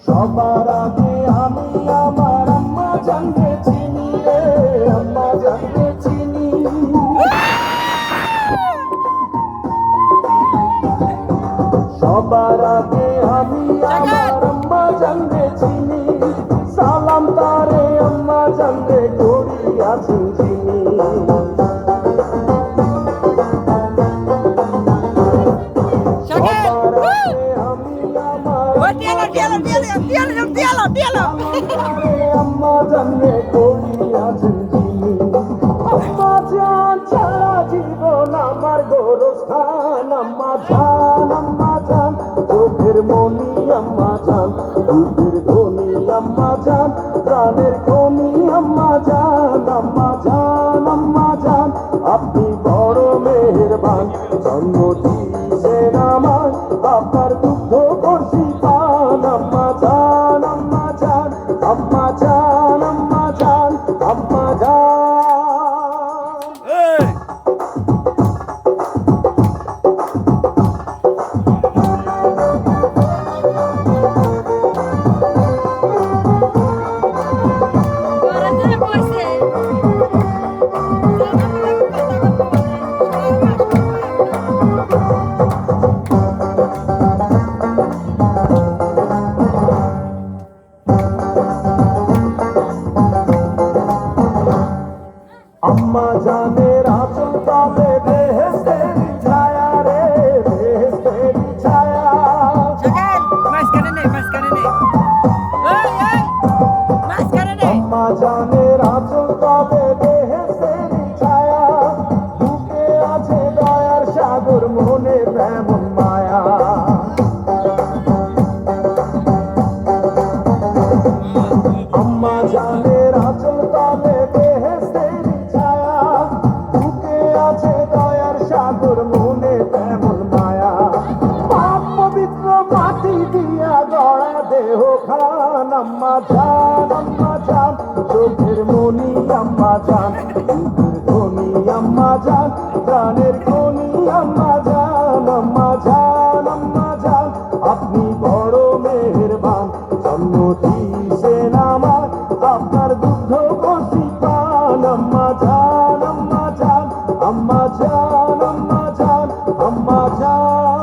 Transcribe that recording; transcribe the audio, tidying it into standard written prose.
সবার আগে আমি আমার আম্মা জানতে চিনি রে, আম্মা জানতে চিনি। সবার আগে আমি আমার আম্মা জানতে চিনি, সালাম তারে আম্মা জানতে করিয়াছেন চিনি। আম্মা জানলে করিয়াছেন চিনি, আম্মা জান ছাড়া জীবন আমার গোরস্থান। আম্মা জান চোখের মনি, আম্মা জান দুধের ধনি, আম্মা জান প্রাণের খনি, আম্মা জান আপনি বড় মেহেরবান, জন্ম দিয়েছেন আমার আপনার দুগ্ধ করছি পান। আম্মা জান আম্মা জান আম্মা জান আম্মা জান আম্মা জান। আম্মা জানের আঁচল তলে বেহেশতের ছায়া রে, বেহেশতের ছায়া। আম্মা জানের আঁচল তলে বেহেশতের ছায়া, বুকে আছে দয়ার সাগর, মনে তেমন মায়া। আম্মা জানের আঁচল তলে বেহেশতের ছায়া, বুকে আছে দয়ার সাগর, মনে তেমন মায়া। পাপ পবিত্র মাটি দিয়া গড়া দেহ খান। আম্মা জান চোখের মনি, আম্মা জান দুধের ধনি, আম্মা জান প্রাণের খনি, আম্মা জান আপনি বড় মেহেরবান, জন্ম দিয়েছেন আমার আপনার দুগ্ধ করছি পান। আম্মা জান আম্মা জান আম্মা জান আম্মা জান আম্মা জান।